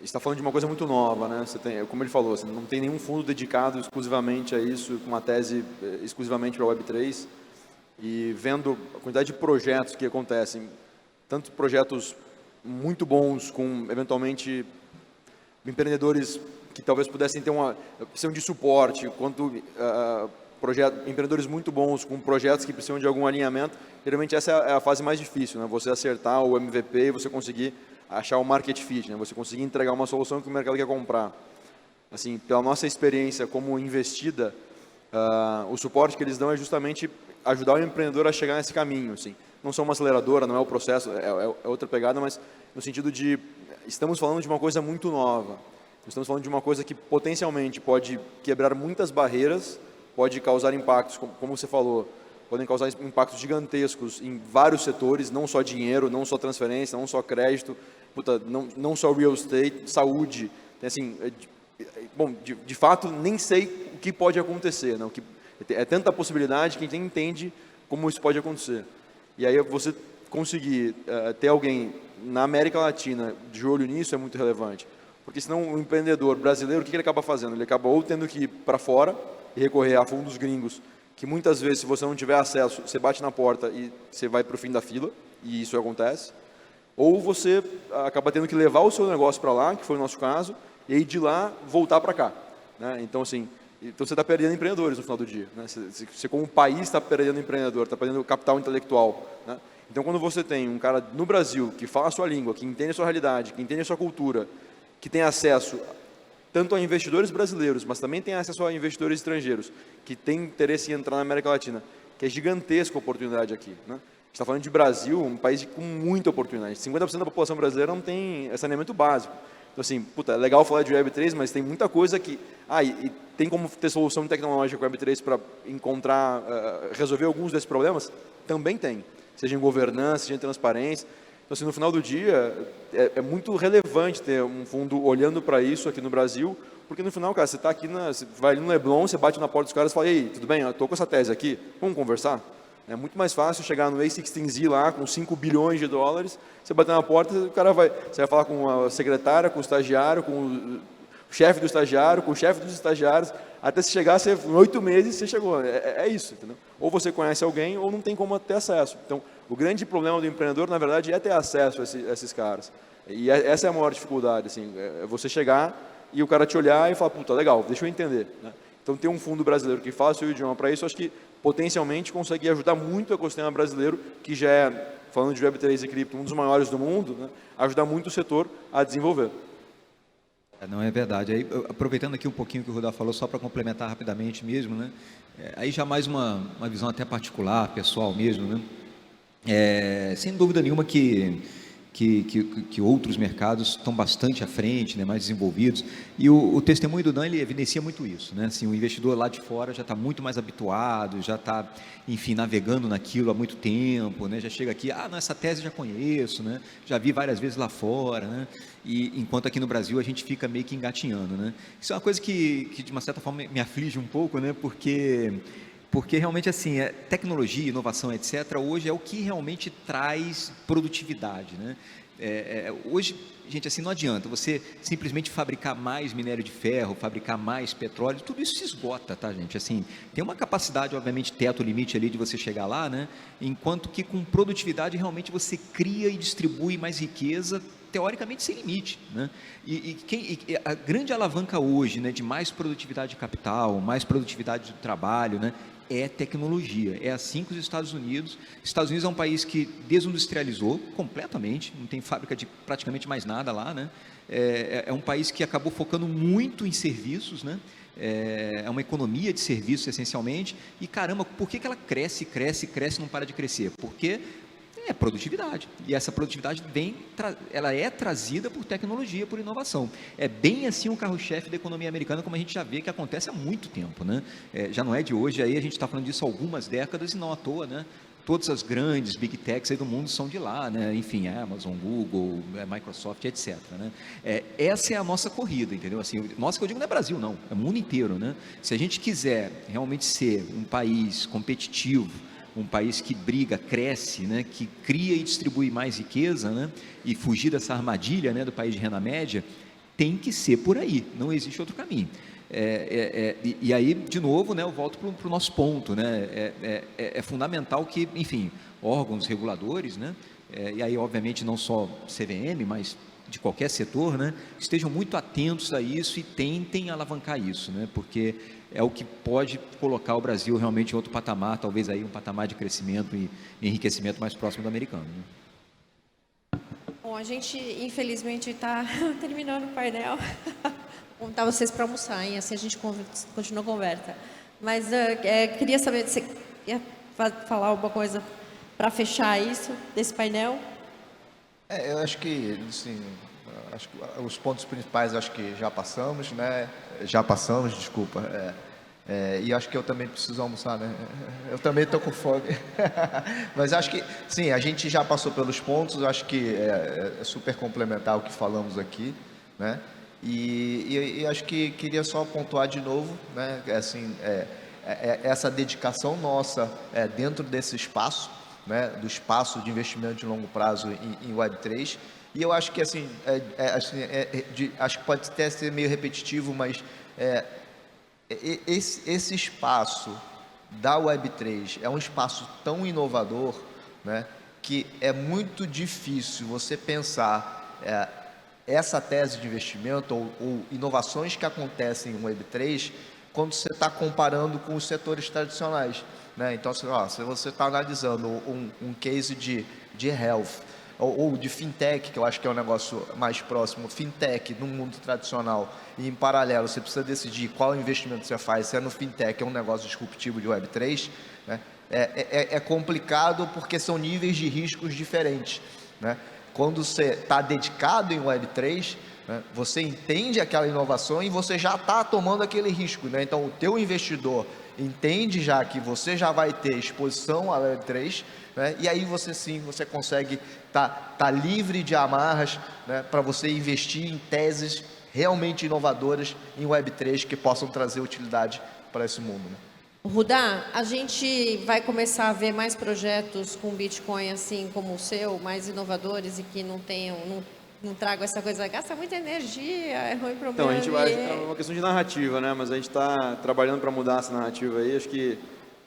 está falando de uma coisa muito nova, né? Você tem, como ele falou, você não tem nenhum fundo dedicado exclusivamente a isso, com uma tese exclusivamente para a Web3, e vendo a quantidade de projetos que acontecem, tanto projetos muito bons com, eventualmente, empreendedores que talvez pudessem ter precisam de suporte, quanto empreendedores muito bons com projetos que precisam de algum alinhamento. Geralmente essa é a fase mais difícil, né? Você acertar o MVP e você conseguir achar o market fit, né? Você conseguir entregar uma solução que o mercado quer comprar. Assim, pela nossa experiência como investida, O suporte que eles dão é justamente ajudar o empreendedor a chegar nesse caminho, assim. Não são uma aceleradora, não é o processo, é outra pegada, mas no sentido de estamos falando de uma coisa muito nova. Estamos falando de uma coisa que potencialmente pode quebrar muitas barreiras, pode causar impactos, como você falou, podem causar impactos gigantescos em vários setores, não só dinheiro, não só transferência, não só crédito, não só real estate, saúde. Assim, bom, de fato, nem sei o que pode acontecer. Não? É tanta possibilidade que a gente nem entende como isso pode acontecer. E aí você conseguir ter alguém na América Latina de olho nisso é muito relevante. Porque senão o empreendedor brasileiro, o que ele acaba fazendo? Ele acaba ou tendo que ir para fora e recorrer a fundos gringos, que muitas vezes, se você não tiver acesso, você bate na porta e você vai para o fim da fila, e isso acontece. Ou você acaba tendo que levar o seu negócio para lá, que foi o nosso caso, e aí de lá voltar para cá. Né? Então, assim, você está perdendo empreendedores no final do dia. Né? Você como país está perdendo empreendedor, está perdendo capital intelectual. Né? Então, quando você tem um cara no Brasil que fala a sua língua, que entende a sua realidade, que entende a sua cultura, que tem acesso tanto a investidores brasileiros, mas também tem acesso a investidores estrangeiros, que têm interesse em entrar na América Latina, que é gigantesca a oportunidade aqui. Né? A gente está falando de Brasil, um país com muita oportunidade. 50% da população brasileira não tem saneamento básico. Então, assim, é legal falar de Web3, mas tem muita coisa que... e tem como ter solução tecnológica com Web3 para encontrar, resolver alguns desses problemas? Também tem. Seja em governança, seja em transparência. Então, assim, no final do dia, é muito relevante ter um fundo olhando para isso aqui no Brasil, porque no final, cara, você está aqui, você vai ali no Leblon, você bate na porta dos caras e fala, ei, tudo bem, eu estou com essa tese aqui, vamos conversar? É muito mais fácil chegar no A16Z lá, com 5 bilhões de dólares, você bater na porta, você vai falar com a secretária, com o estagiário, com o chefe do estagiário, com o chefe dos estagiários, até se chegar, em 8 meses, você chegou. É isso, entendeu? Ou você conhece alguém, ou não tem como ter acesso. Então, o grande problema do empreendedor, na verdade, é ter acesso a esses caras. E essa é a maior dificuldade, assim, é você chegar e o cara te olhar e falar, puta, legal, deixa eu entender. Né? Então, ter um fundo brasileiro que faça o idioma para isso, acho que potencialmente consegue ajudar muito o ecossistema brasileiro, que já é, falando de Web3 e cripto, um dos maiores do mundo, né? Ajudar muito o setor a desenvolver. Não é verdade. Aí, aproveitando aqui um pouquinho que o Rodolfo falou, só para complementar rapidamente mesmo, né? Aí já mais uma visão até particular, pessoal mesmo, né? Sem dúvida nenhuma que outros mercados estão bastante à frente, né, mais desenvolvidos, e o testemunho do Dan, ele evidencia muito isso, né? Assim, o investidor lá de fora já está muito mais habituado, já está, enfim, navegando naquilo há muito tempo, né? Já chega aqui, não, essa tese já conheço, né? Já vi várias vezes lá fora, né? E enquanto aqui no Brasil a gente fica meio que engatinhando, né? Isso é uma coisa que de uma certa forma me aflige um pouco, né? Porque realmente, assim, tecnologia, inovação, etc., hoje é o que realmente traz produtividade, né? Hoje, gente, assim, não adianta você simplesmente fabricar mais minério de ferro, fabricar mais petróleo, tudo isso se esgota, tá, gente? Assim, tem uma capacidade, obviamente, teto, limite ali de você chegar lá, né? Enquanto que com produtividade realmente você cria e distribui mais riqueza, teoricamente sem limite, né? E a grande alavanca hoje, né, de mais produtividade de capital, mais produtividade do trabalho, né, é tecnologia. É assim que os Estados Unidos é um país que desindustrializou completamente, não tem fábrica de praticamente mais nada lá, né? É um país que acabou focando muito em serviços, né? É uma economia de serviços essencialmente, e caramba, por que ela cresce, não para de crescer? Porque é produtividade, e essa produtividade ela é trazida por tecnologia, por inovação. É bem assim o carro-chefe da economia americana, como a gente já vê que acontece há muito tempo, né? Já não é de hoje, aí a gente está falando disso há algumas décadas, e não à toa, né? Todas as grandes big techs aí do mundo são de lá, né? Enfim, Amazon, Google, Microsoft, etc. Né? Essa é a nossa corrida, entendeu? Assim, nossa, que eu digo não é Brasil, não, é o mundo inteiro, né? Se a gente quiser realmente ser um país competitivo, um país que briga, cresce, né, que cria e distribui mais riqueza, né, e fugir dessa armadilha, né, do país de renda média, tem que ser por aí, não existe outro caminho. E aí, de novo, né, eu volto para o nosso ponto, né, é fundamental que, enfim, órgãos reguladores, né, e aí, obviamente, não só CVM, mas de qualquer setor, né, estejam muito atentos a isso e tentem alavancar isso, né, porque é o que pode colocar o Brasil realmente em outro patamar, talvez aí um patamar de crescimento e enriquecimento mais próximo do americano, né? Bom, a gente infelizmente está terminando o painel. Vou convidar vocês para almoçar, hein? Assim a gente continua a conversa. Mas queria saber se você quer falar alguma coisa para fechar isso, desse painel. Eu acho que, assim, acho que os pontos principais acho que já passamos, né? Já passamos, desculpa. E acho que eu também preciso almoçar, né? Eu também estou com fome. Mas acho que, sim, a gente já passou pelos pontos, acho que é super complementar o que falamos aqui, né? E acho que queria só pontuar de novo, né? Assim, essa dedicação nossa dentro desse espaço, né? Do espaço de investimento de longo prazo em Web3. E eu acho que, assim, acho que pode até ser meio repetitivo, mas esse espaço da Web3 é um espaço tão inovador, né, que é muito difícil você pensar essa tese de investimento ou inovações que acontecem em Web3 quando você está comparando com os setores tradicionais, né? Então, se você está analisando um case de health, ou de fintech, que eu acho que é um negócio mais próximo, fintech no mundo tradicional, e em paralelo você precisa decidir qual investimento você faz, se é no fintech, é um negócio disruptivo de Web3, né? É complicado porque são níveis de riscos diferentes, né? Quando você está dedicado em Web3, né, você entende aquela inovação e você já está tomando aquele risco, né? Então o teu investidor entende já que você já vai ter exposição à Web3, né? E aí você consegue tá livre de amarras, né, para você investir em teses realmente inovadoras em Web3 que possam trazer utilidade para esse mundo, né? Rudá, a gente vai começar a ver mais projetos com Bitcoin assim como o seu, mais inovadores e que não tragam essa coisa, gasta muita energia, é ruim para o Então, a meio gente vai, ambiente. é uma questão de narrativa, né? Mas a gente está trabalhando para mudar essa narrativa aí. Acho que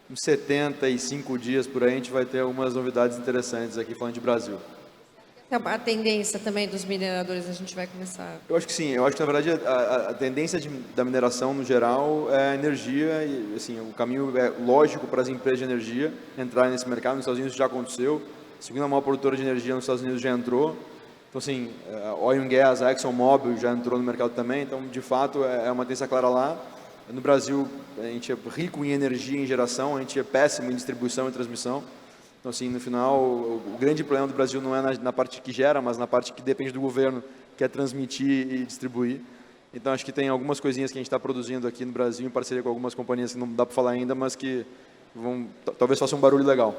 uns 75 dias por aí a gente vai ter algumas novidades interessantes aqui falando de Brasil. A tendência também dos mineradores, a gente vai começar. Eu acho que sim. Eu acho que, na verdade, a tendência da mineração, no geral, é a energia. E, assim, o caminho é lógico para as empresas de energia entrarem nesse mercado. Nos Estados Unidos já aconteceu. A segunda maior produtora de energia nos Estados Unidos já entrou. Então, assim, Oil and Gas, a ExxonMobil já entrou no mercado também. Então, de fato, é uma tendência clara lá. No Brasil, a gente é rico em energia e em geração. A gente é péssimo em distribuição e transmissão. Então, assim, no final, o grande problema do Brasil não é na parte que gera, mas na parte que depende do governo, que é transmitir e distribuir. Então, acho que tem algumas coisinhas que a gente está produzindo aqui no Brasil, em parceria com algumas companhias que não dá para falar ainda, mas que talvez façam um barulho legal.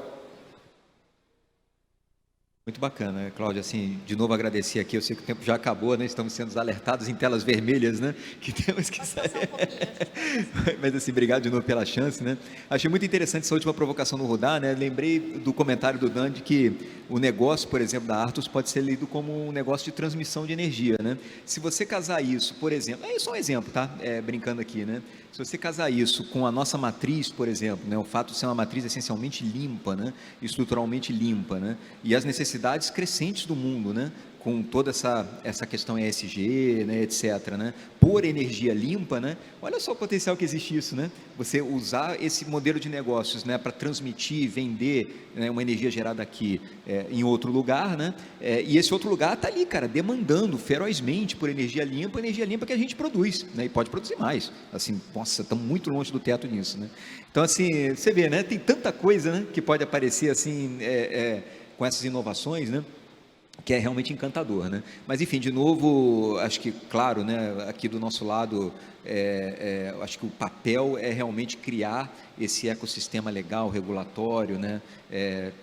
Muito bacana, Cláudia. Assim, de novo agradecer aqui. Eu sei que o tempo já acabou, né? Estamos sendo alertados em telas vermelhas, né? Que temos que sair. Mas assim, obrigado de novo pela chance, né? Achei muito interessante essa última provocação do Rudá, né? Lembrei do comentário do Dan de que o negócio, por exemplo, da Artus pode ser lido como um negócio de transmissão de energia, né? Se você casar isso, por exemplo, é só um exemplo, tá? Brincando aqui, né? Se você casar isso com a nossa matriz, por exemplo, né, o fato de ser uma matriz essencialmente limpa, né, estruturalmente limpa, né, e as necessidades crescentes do mundo, né, com toda essa questão ESG, né, etc., né, por energia limpa, né, olha só o potencial que existe isso, né, você usar esse modelo de negócios, né, para transmitir, vender, né, uma energia gerada aqui em outro lugar, né, e esse outro lugar está ali, cara, demandando ferozmente por energia limpa que a gente produz, né, e pode produzir mais, assim, nossa, estamos muito longe do teto nisso, né, então assim, você vê, né, tem tanta coisa, né, que pode aparecer assim, com essas inovações, né, que é realmente encantador, né? Mas enfim, de novo, acho que, claro, né, aqui do nosso lado, acho que o papel é realmente criar esse ecossistema legal, regulatório, né?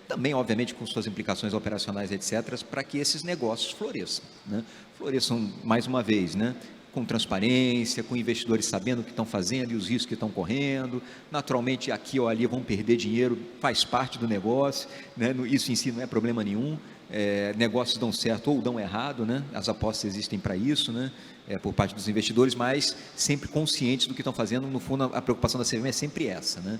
Também, obviamente, com suas implicações operacionais, etc., para que esses negócios floresçam, né? Floresçam mais uma vez, né? Com transparência, com investidores sabendo o que estão fazendo e os riscos que estão correndo. Naturalmente, aqui ou ali vão perder dinheiro, faz parte do negócio, né? Isso em si não é problema nenhum. Negócios dão certo ou dão errado, né? As apostas existem para isso, né? Por parte dos investidores, mas sempre conscientes do que estão fazendo. No fundo, a preocupação da CVM é sempre essa, né?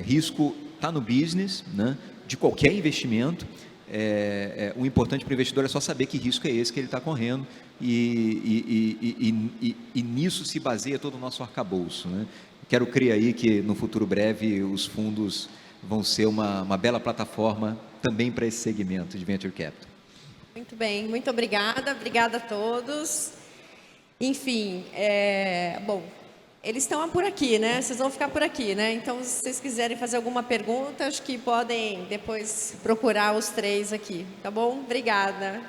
Risco está no business, né? De qualquer investimento. O importante para o investidor é só saber que risco é esse que ele está correndo e nisso se baseia todo o nosso arcabouço, né? Quero crer aí que no futuro breve os fundos vão ser uma bela plataforma também para esse segmento de Venture Capital. Muito bem, muito obrigada a todos. Enfim, bom, Eles estão por aqui, né? Vocês vão ficar por aqui, né? Então, se vocês quiserem fazer alguma pergunta, acho que podem depois procurar os 3 aqui, tá bom? Obrigada.